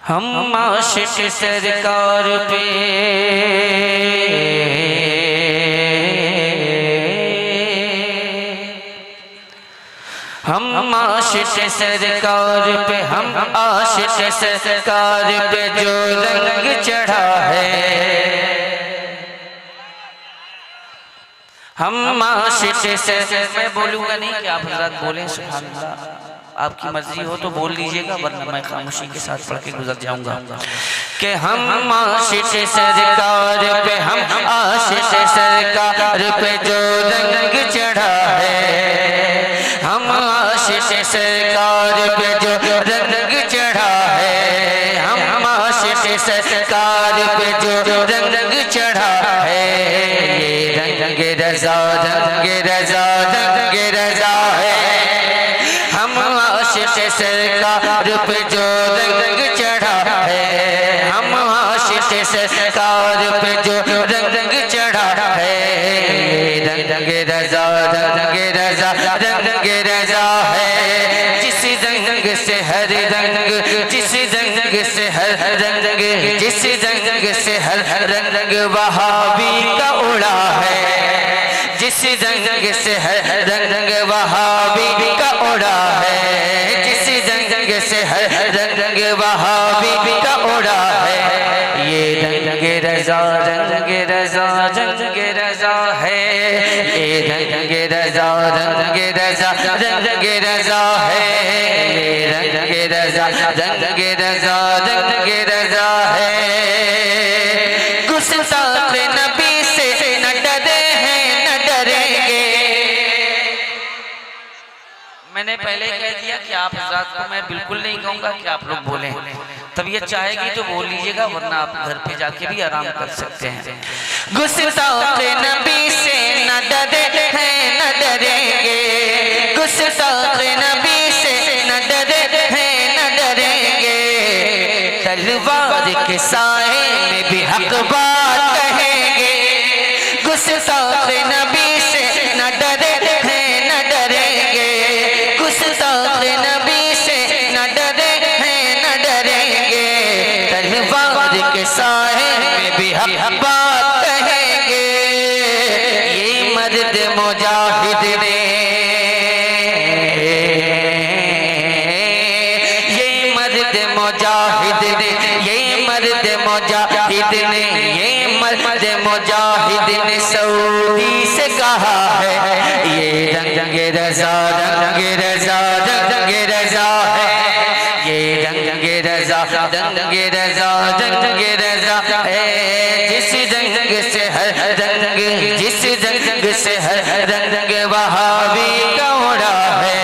हम आशिक सरकार पे हम आशिक सरकार पे हम आशिक सरकार पे जो रंग चढ़ा है हम आशिक से मैं बोलूँगा नहीं कि आप हज़रात बोलें सुभान अल्लाह, आपकी मर्जी हो तो बोल लीजिएगा वरना मैं खामोशी के साथ पढ़ के गुजर जाऊंगा कि हम आशिक सरकार पे हम आशिक सरकार पे जो रंग चढ़ा है हम आशिक सरकार पे जो रंग चढ़ा है हम आशिक सरकार पे जो रंग चढ़ा है ये रंग रज़ा है हम आशिक सरकार पे जो रंग चढ़ा है हम आशिक सरकार पे जो रंग चढ़ा है रंग रज़ा है जिस रंग से हर रंग जिस रंग से हर रंग जिस रंग से हर रंग वहाबी का उड़ा है जिस रंग से हर रंग वहाबी का उड़ा है जिस रंग से हर रंग वहाबी का उड़ा है ये रंग रज़ा है ये रंग रज़ा है ये रंग रज़ा है गुस्ताख नबी से न डरे हैं न डरेंगे। मैंने पहले कह दिया कि आप हज़रात को मैं बिल्कुल नहीं कहूँगा कि आप लोग बोलें, तबीयत चाहेगी तो बोल लीजिएगा वरना आप घर पे जाके भी आराम कर सकते हैं। गुस्ताख नबी से न डरे हैं न डरेंगे गुस्ताख नबी से न डरे हैं न डरेंगे तलवार के साए में भी हक बात कहेंगे गुस्ताख नबी से न डरे हैं न डरेंगे गुस्ताख नबी से न डरे हैं न डरेंगे तलवार के साए में भी हक बात कहेंगे ये मर्द मुजाहिद ने ये मर्द मुजाहिद ने ये मर्द मुजाहिद ने सऊदी से कहा है ये रंग रज़ा है ये रंग रज़ा है जिस रंग से हर रंग जिस रंग से हर रंग वहाबी का उड़ा है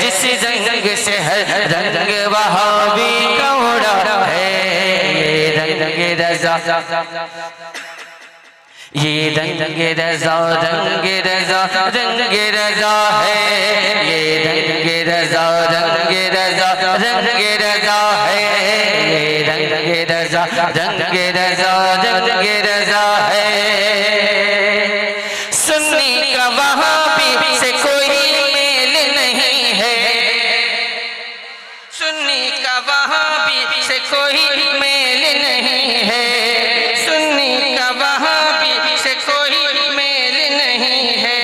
जिस रंग से हर रंग वहाबी का उड़ा है ये रंग रज़ा ये रंग रज़ा है ये रंग रज़ा है ये रंग रज़ा है सुन्नी का वहाबी से कोई मेल नहीं है सुन्नी का वहाबी से कोई मेल नहीं है सुन्नी का वहाबी से कोई मेल नहीं है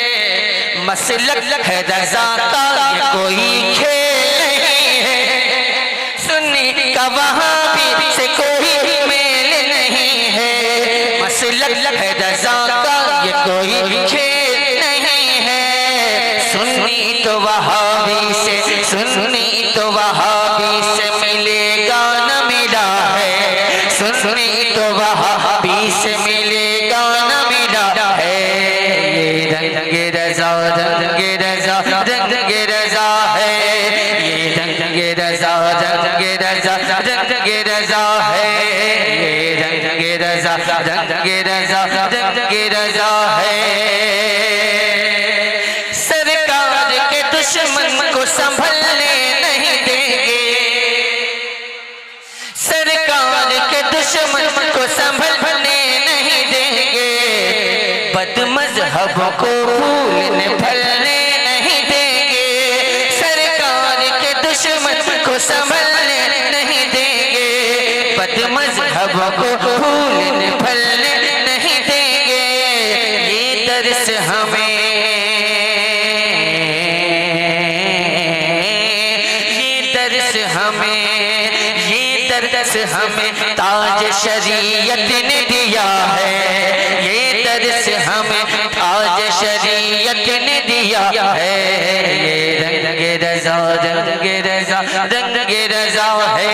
मसलक है रज़ा का ये कोई खेल नहीं है सुन्नी का वहाबी से कोई मेल नहीं है मसलक है रज़ा का ये कोई खेल नहीं है सुन्नी तो वहाबी से सुन्नी तो वहाबी से मिलेगा न मिला है सुन्नी तो वहाबी से मिलेगा न मिला है ये रंग रज़ा है ये रंग रज़ा है ये रंग रज़ा है सरकार के दुश्मन को संभलने नहीं देंगे सरकार के दुश्मन को संभलने नहीं देंगे बदमज़हबों को फूलने फलने नहीं देंगे सरकार के दुश्मन को संभलने नहीं देंगे मजहबों को फूलने फलने नहीं देंगे। ये दर्स हमें, ये दर्स हमें, ये दर्स हमें ताज शरीयत ने दिया है। ये दर्स हमें ताज शरीयत ने दिया है। ये रंगे रज़ा, रंगे रज़ा, रंगे रज़ा है।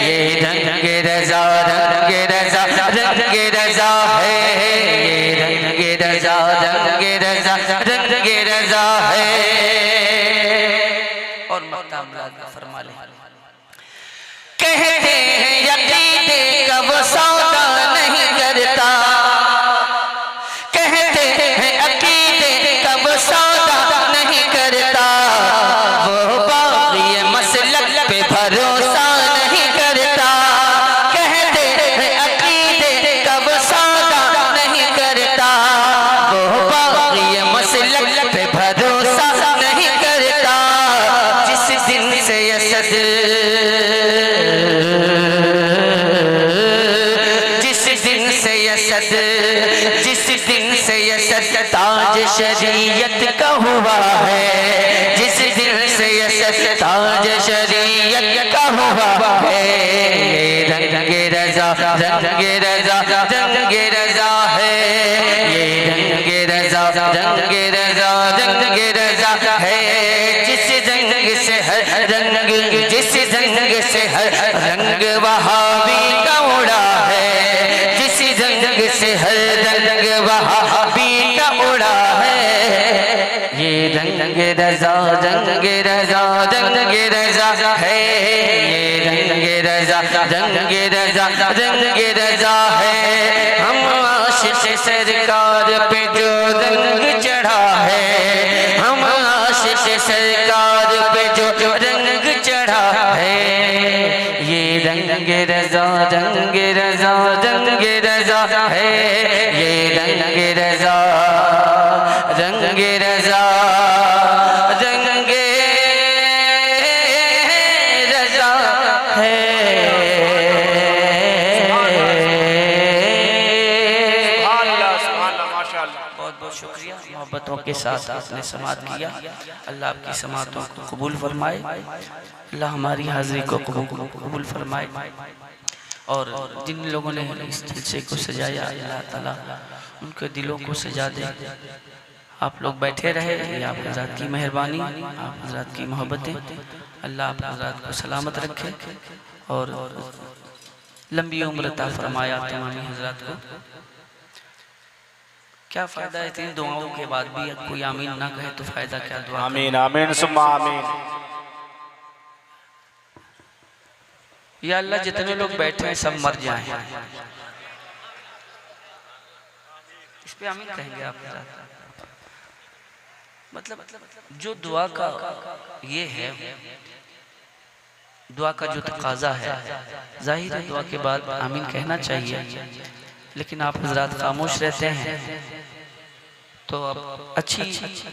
ये रंगे रज़ा, रंगे रज़ा, रंगे रज़ा है। ये रंगे रज़ा, रंगे रज़ा, रंगे रज़ा है। और मक़ाम लाज़िम फरमा ले। कहते हैं यकीने का वो सौदा नहीं करता, कहते हैं अकीदे का वो सौदा नहीं करता। वो बाग़ी मसलक पे भरोसा नहीं करता। कहते हैं अकीदे का वो सौदा नहीं करता। वो बाग़ी मसलक पे भरोसा नहीं करता। जिस दिन से यसद, जिस दिन से यसद ताज शरीयत का हुआ है। जिस दिन से यसद ताज शरीयत का हुआ है। रंगे रज़ा, रंगे रज़ा, रंगे रज़ा है। ये रंगे रज़ा, रंगे रज़ा, रंगे रज़ा है। जिस रंग से हर रंग, जिस रंग से हर रंग वहाबी का उड़ा है। रंग से हर रंग वहाबी का उड़ा है। ये रंगे रज़ा, रंगे रज़ा, रंगे रज़ा है। ये रंगे रज़ा, रंगे रज़ा, रंगे रज़ा है। हम आशिक़ सरकार पे जो रंग चढ़ा है, हम आशिक़ सरकार पे जो रंग चढ़ा है। ये रंगे रज़ा, रंगे रज़ा, रंगे रज़ा है। ये रंगे रज़ा, रंगे रज़ा, रंगे रज़ा है। बहुत बहुत शुक्रिया। मोहब्बतों के साथ आपने समात किया। अल्लाह आपकी समातों को कबूल फरमाए। अल्लाह हमारी हाज़िरी को कबूल फरमाए। और जिन लोगों ने इस जलसे को सजाया, अल्लाह ताला उनके दिलों को सजा दे। आप लोग बैठे रहे, ये आप हज़रात की मेहरबानी, आप हज़रात की मोहब्बतें। अल्लाह आप हज़रात को सलामत रखे और लंबी उम्र अता फरमाया तमामी हज़रात को। क्या फ़ायदा है इतनी दुआओं के बाद भी कोई आमीन ना कहे तो फ़ायदा क्या? दुआ आमीन, आमीन, सुम्मा आमीन। या अल्लाह जितने लोग बैठे हैं सब मर जाएं। इस पे आमीन कहेंगे आप? मतलब जो दुआ का ये है, दुआ का जो तकाजा है, जाहिर है दुआ के बाद आमीन कहना चाहिए। लेकिन आप हज़रात खामोश रहते हैं, तो अब अच्छी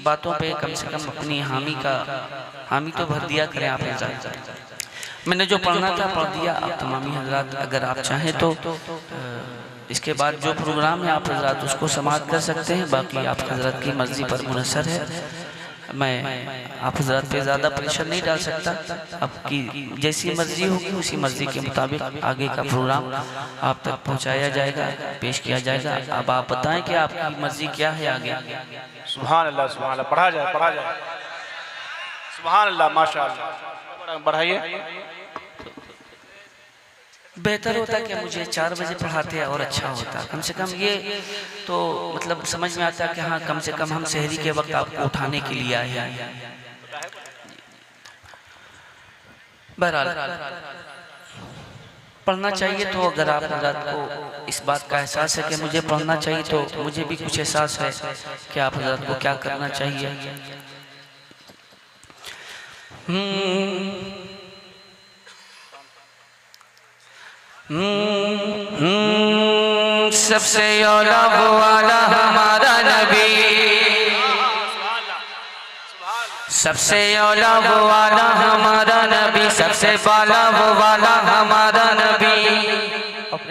बातों पे कम से कम अपनी हामी तो भर दिया करें आप हज़रात। मैंने जो पढ़ना था पढ़ दिया। आप तमामी हज़रात अगर आप चाहें तो इसके बाद जो प्रोग्राम है आप हज़रात उसको समाप्त कर सकते हैं। बाकी आप हज़रात की मर्ज़ी पर मुनसर है। मैं आप हज़रात पे ज़्यादा प्रेशर नहीं डाल सकता। आपकी जैसी मर्ज़ी होगी उसी मर्ज़ी के मुताबिक आगे का प्रोग्राम आप तक पहुंचाया जाएगा, पेश किया जाएगा। अब आप बताएं कि आपकी मर्ज़ी क्या है आगे। सुभान अल्लाह, सुभान अल्लाह। पढ़ा जाए, पढ़ा जाए। सुभान अल्लाह, माशाअल्लाह। बढ़ाइए। बेहतर होता कि मुझे 4 बजे पढ़ाते और अच्छा होता। कम से कम ये तो मतलब समझ में आता कि हाँ कम से कम हम सहरी के वक्त आपको उठाने के लिए आए हैं। बहरहाल पढ़ना चाहिए। तो अगर आप हज़रात को इस बात का एहसास है कि मुझे पढ़ना चाहिए, तो मुझे भी कुछ एहसास है कि आप हज़रात को क्या करना चाहिए। सबसे औला वो वाला हमारा नबी, सबसे औला वो वाला हमारा नबी, सबसे बाला वो वाला हमारा नबी।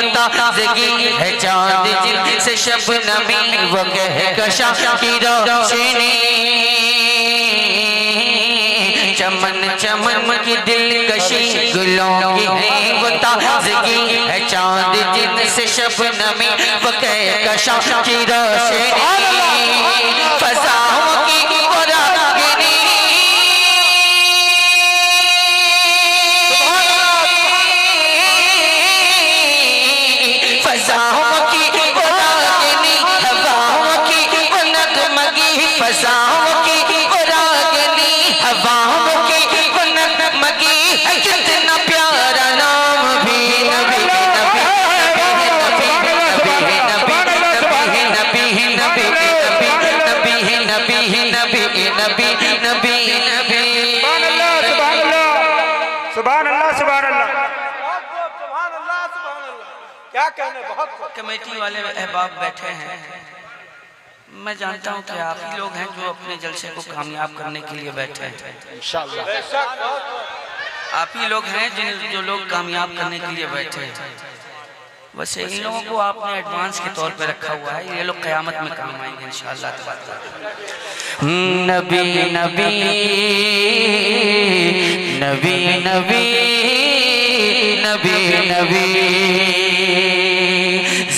वो ताज़गी है चाँद जिनसे शबनमी वो कहकशां की रोशनी चमन चमन की दिलकशी गुलों की है वो ताज़गी है चाँद जिनसे शबनमी वो कहकशां की रोशनी फज़ाओं की वो रागिनी फज़ाओं की वो रागिनी हवाओं की वो नगमगी फज़ाओं की वो रागिनी हवाओं की वो नगमगी कितना प्यारा नाम भी नबी नबी सुभान अल्लाह सुभान अल्लाह सुभान अल्लाह सुभान अल्लाह। क्या कहने, बहुत कमेटी वाले अहबाब बैठे हैं। मैं जानता हूं कि आप ही लोग हैं जो अपने जलसे को कामयाब करने के लिए बैठे हैं। इंशाअल्लाह आप ही लोग हैं जो लोग कामयाब करने के लिए बैठे हैं। बस इन लोगों को आपने एडवांस के तौर पे रखा हुआ है, ये लोग क़यामत में काम आएंगे इंशाअल्लाह तबारक। नबी नबी नबी नबी नबी नबी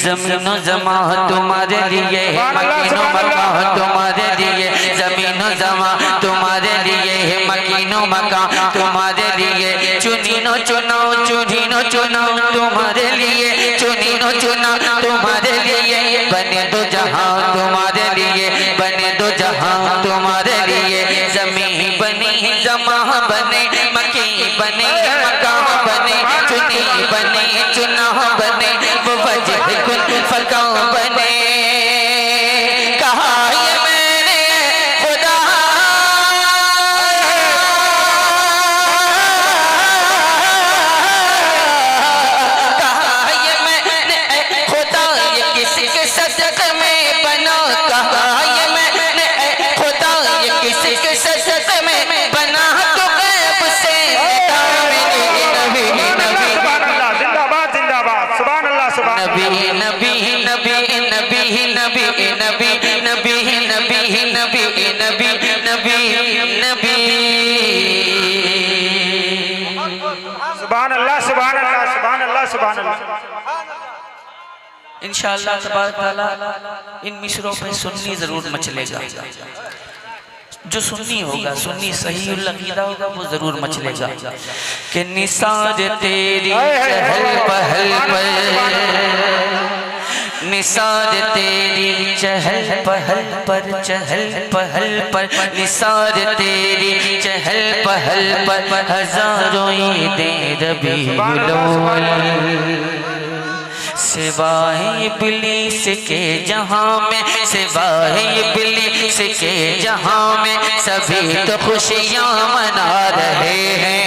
ज़मीनो ज़मा तुम्हारे लिए मकीनो मका तुम्हारे लिए ज़मीनो ज़मा तुम्हारे लिए मकीनो मका तुम्हारे लिए चुनीनो चुनो चुनीनो चुनो तुम्हारे लिए चुनीनो चुना तुम्हारे लिए बने दो जहां तुम्हारे लिए बने दो जहां तुम्हारे लिए ज़मीन बनी ज़मा बने मकी बने मका बने चुनी बने चुना बने वो वजह कुल फका बने कहा ये मैंने खुदा कहा ये मैंने खुदा ये किसी के सदक़े में बना कहा ये मैंने खुदा ये किसी के सदक़े में बना तो गैब से नबी नबी जिंदाबाद जिंदाबाद सुभान अल्लाह सुभान नबी नबी नबी नबी नबी नबी नबी नबी नबी नबी नबी नबी सुभान अल्लाह सुभान अल्लाह सुभान अल्लाह सुभान अल्लाह। इंशाअल्लाह तबारक तआला इन मिसरों पे सुन्नी जरूर मचलेगा। जो सुन्नी होगा, सुन्नी सही अकीदा होगा, वो जरूर मचलेगा। कि निसार तेरी चहल पहल पर निसार तेरी चहल पहल पर चहल पहल पर निसार तेरी चहल पहल पर हजारों ईदें रबीउल अव्वल सिवाए इब्लीस के जहां में सिवाए इब्लीस के जहां में सभी तो खुशियां मना रहे हैं।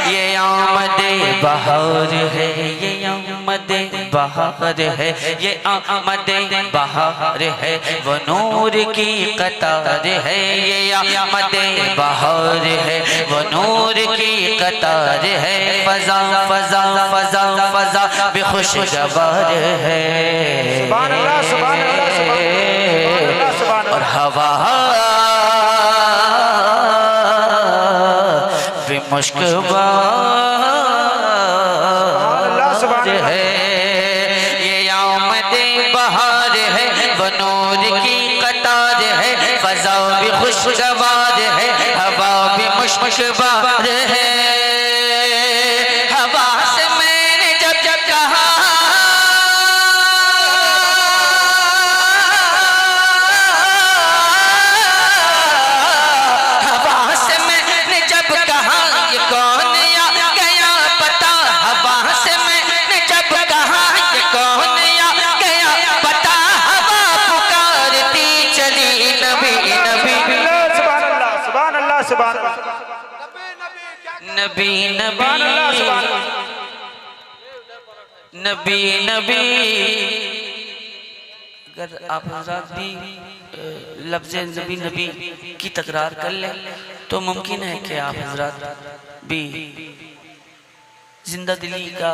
ये आमदे बहार है, ये आमदे बहार है, ये आमदे बहार है, वो नूर की कतार है। ये आमदे बहार है, वो नूर की कतार है। फजा फजा फजा फजा बेखुशगवार है और हवा बेमुश्कबार है। ये आमदे बहार है, वो नूर की कतार है। फजा बेखुशगवार है, हवा बेमुश्कबार है। नबी नबी नबी नबी अगर आप हज़रात भी लफ्ज़ नबी नबी की तकरार कर लें तो मुमकिन है कि आप हज़रात भी जिंदा दिली का